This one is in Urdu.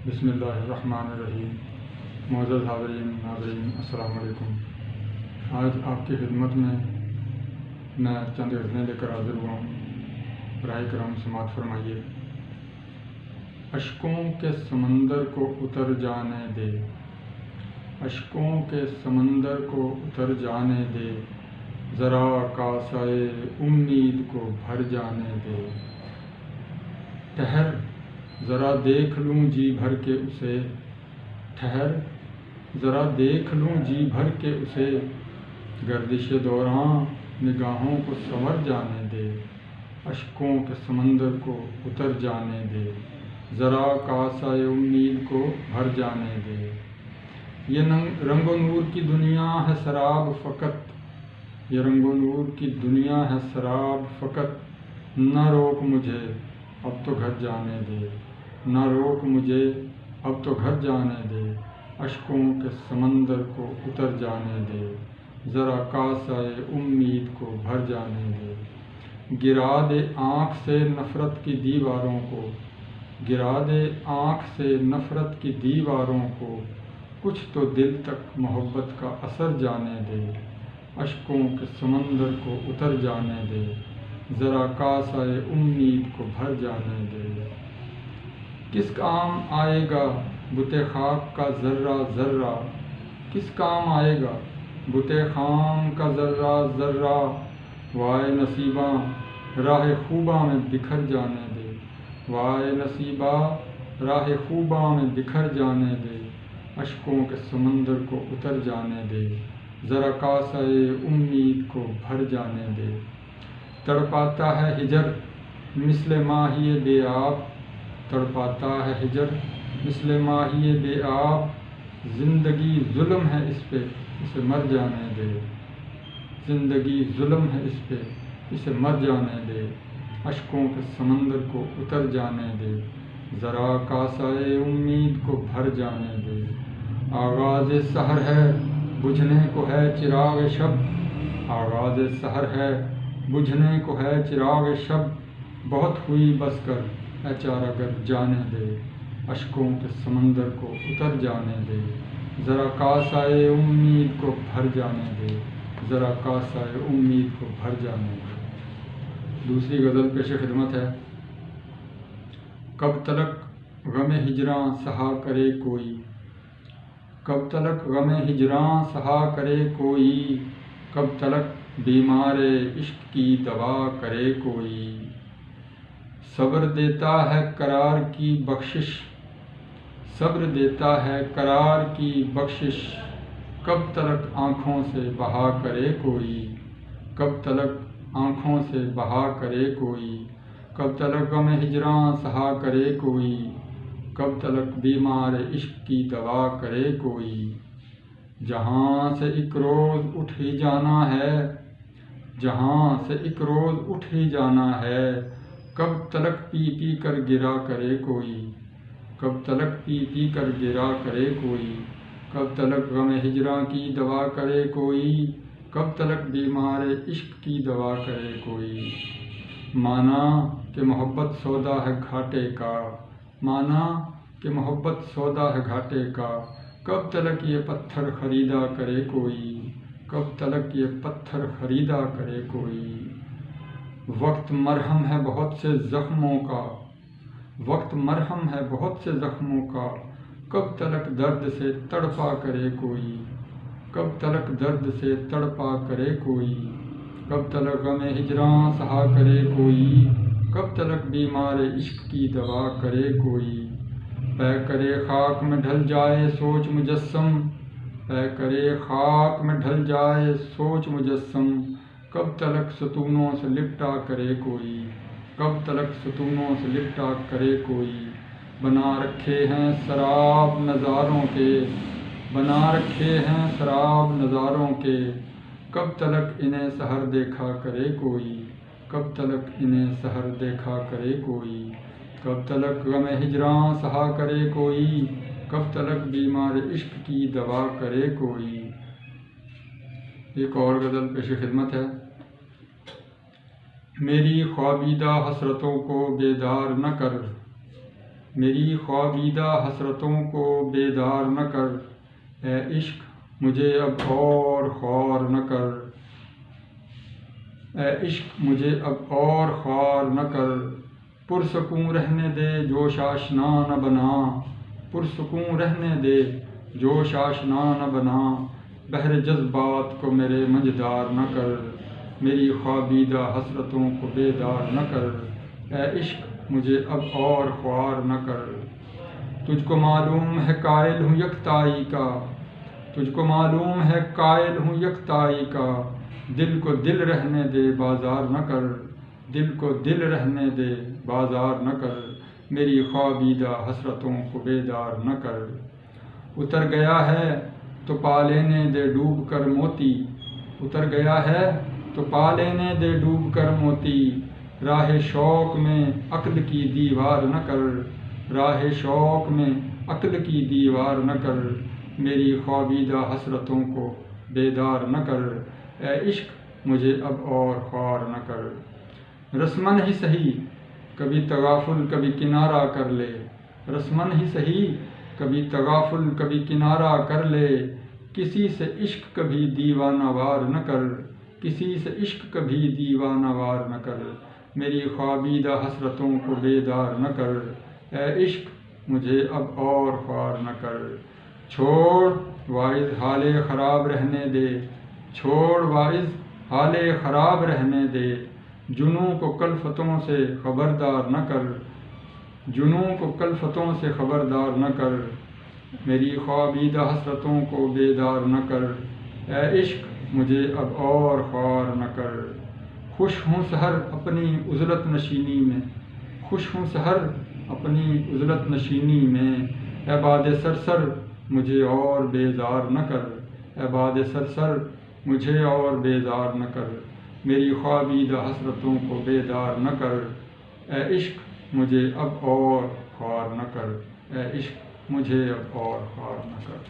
بسم اللہ الرحمن الرحیم۔ معزز حاضرین ناظرین السلام علیکم۔ آج آپ کی خدمت میں چند غزلیں لے کر حاضر ہوا ہوں، براہ کرم سماعت فرمائیے۔ اشکوں کے سمندر کو اتر جانے دے، اشکوں کے سمندر کو اتر جانے دے، ذرا کاسۂ امید کو بھر جانے دے۔ ٹھہر ذرا دیکھ لوں جی بھر کے اسے، ٹھہر ذرا دیکھ لوں جی بھر کے اسے، گردش دوراں نگاہوں کو سنور جانے دے، اشکوں کے سمندر کو اتر جانے دے، ذرا کاسۂ امید کو بھر جانے دے۔ یہ رنگ و نور کی دنیا ہے سراب فقط، یہ رنگ و نور کی دنیا ہے سراب فقط، نہ روک مجھے اب تو گھر جانے دے، نہ روک مجھے اب تو گھر جانے دے، اشکوں کے سمندر کو اتر جانے دے، ذرا کاسۂ امید کو بھر جانے دے۔ گرا دے آنکھ سے نفرت کی دیواروں کو، گرا دے آنکھ سے نفرت کی دیواروں کو، کچھ تو دل تک محبت کا اثر جانے دے، اشکوں کے سمندر کو اتر جانے دے، ذرا کاسۂ امید کو بھر جانے دے۔ کس کام آئے گا بت خاک کا ذرہ ذرہ، کس کام آئے گا بت خام کا ذرہ ذرہ، وائے نصیباں راہ خوباں میں بکھر جانے دے، وائے نصیباں راہ خوباں میں بکھر جانے دے، اشکوں کے سمندر کو اتر جانے دے، ذرا کاسۂ امید کو بھر جانے دے۔ تڑپاتا ہے ہجر مثل ماہی بے آب، تڑپاتا ہے ہجر مثل ماہی بے آب، زندگی ظلم ہے اس پہ اسے مر جانے دے، زندگی ظلم ہے اس پہ اسے مر جانے دے، اشکوں کے سمندر کو اتر جانے دے، ذرا کاسۂ امید کو بھر جانے دے۔ آغاز سحر ہے بجھنے کو ہے چراغ شب، آغاز سحر ہے بجھنے کو ہے چراغ شب، بہت ہوئی بس کر اے چارہ گر جانے دے، اشکوں کے سمندر کو اتر جانے دے، ذرا کاسۂ امید کو بھر جانے دے، ذرا کاسۂ امید کو بھر جانے دے۔ دوسری غزل پیش خدمت ہے۔ کب تلک غم ہجراں سہا کرے کوئی، کب تلک غم ہجراں سہا کرے کوئی، کب تلک بیمار عشق کی دوا کرے کوئی، صبر دیتا ہے قرار کی بخشش، صبر دیتا ہے قرار کی بخشش، کب تلک آنکھوں سے بہا کرے کوئی، کب تلک آنکھوں سے بہا کرے کوئی، کب تلک غم ہجراں سہا کرے کوئی، کب تلک بیمار عشق کی دوا کرے کوئی، جہاں سے ایک روز اٹھ ہی جانا ہے، جہاں سے ایک روز اٹھ ہی جانا ہے، کب تلک پی پی کر گرا کرے کوئی، کب تلک پی پی کر گرا کرے کوئی، کب تلک غم ہجراں کی دوا کرے کوئی، کب تلک بیمار عشق کی دوا کرے کوئی، مانا کہ محبت سودا ہے گھاٹے کا، مانا کہ محبت سودا ہے گھاٹے کا، کب تلک یہ پتھر خریدا کرے کوئی، کب تلک یہ پتھر خریدا کرے کوئی، وقت مرہم ہے بہت سے زخموں کا، وقت مرہم ہے بہت سے زخموں کا، کب تلک درد سے تڑپا کرے کوئی، کب تلک درد سے تڑپا کرے کوئی، کب تلک غم ہجراں سہا کرے کوئی، کب تلک بیمار عشق کی دوا کرے کوئی، پے کرے خاک میں ڈھل جائے سوچ مجسم، پے کرے خاک میں ڈھل جائے سوچ مجسم، کب تلک ستونوں سے لپٹا کرے کوئی، کب تلک ستونوں سے لپٹا کرے کوئی، بنا رکھے ہیں سراب نظاروں کے، بنا رکھے ہیں سراب نظاروں کے، کب تلک انہیں سحر دیکھا کرے کوئی، کب تلک انہیں سحر دیکھا کرے کوئی، کب تلک غم ہجراں سہا کرے کوئی، کب تلک بیمار عشق کی دوا کرے کوئی۔ ایک اور غزل پیش خدمت ہے۔ میری خوابیدہ حسرتوں کو بیدار نہ کر، میری خوابیدہ حسرتوں کو بیدار نہ کر، اے عشق مجھے اب اور خوار نہ کر، اے عشق مجھے اب اور خوار نہ کر، پرسکون رہنے دے جوش آشنا نہ بنا، پرسکون رہنے دے جوش آشنا نہ بنا، بحر جذبات کو میرے منجدار نہ کر، میری خوابیدہ حسرتوں کو بیدار نہ کر، اے عشق مجھے اب اور خوار نہ کر۔ تجھ کو معلوم ہے قائل ہوں یکتائی کا، تجھ کو معلوم ہے قائل ہوں یکتائی کا، دل کو دل رہنے دے بازار نہ کر، دل کو دل رہنے دے بازار نہ کر، میری خوابیدہ حسرتوں کو بیدار نہ کر۔ اتر گیا ہے تو پا لینے دے ڈوب کر موتی، اتر گیا ہے تو پا لینے دے ڈوب کر موتی، راہ شوق میں عقل کی دیوار نہ کر، راہ شوق میں عقل کی دیوار نہ کر، میری خوابیدہ حسرتوں کو بیدار نہ کر، اے عشق مجھے اب اور خوار نہ کر۔ رسمن ہی سہی کبھی تغافل کبھی کنارہ کر لے، رسمن ہی سہی کبھی تغافل کبھی کنارہ کر لے، کسی سے عشق کبھی دیوانہ وار نہ کر، کسی سے عشق کبھی دیوانہ وار نہ کر، میری خوابیدہ حسرتوں کو بیدار نہ کر، اے عشق مجھے اب اور خوار نہ کر۔ چھوڑ واعظ حال خراب رہنے دے، چھوڑ واعظ حال خراب رہنے دے، جنوں کو کلفتوں سے خبردار نہ کر، جنوں کو کلفتوں سے خبردار نہ کر، میری خوابیدہ حسرتوں کو بیدار نہ کر، اے عشق مجھے اب اور خوار نہ کر۔ خوش ہوں سحر اپنی عزلت نشینی میں، خوش ہوں سحر اپنی عزلت نشینی میں، اے باد سرسر مجھے اور بیزار نہ کر، اے باد سرسر مجھے اور بیزار نہ کر، میری خوابیدہ حسرتوں کو بیدار نہ کر، اے عشق مجھے اب اور خوار نہ کر، اے عشق مجھے اب اور خوار نہ کر۔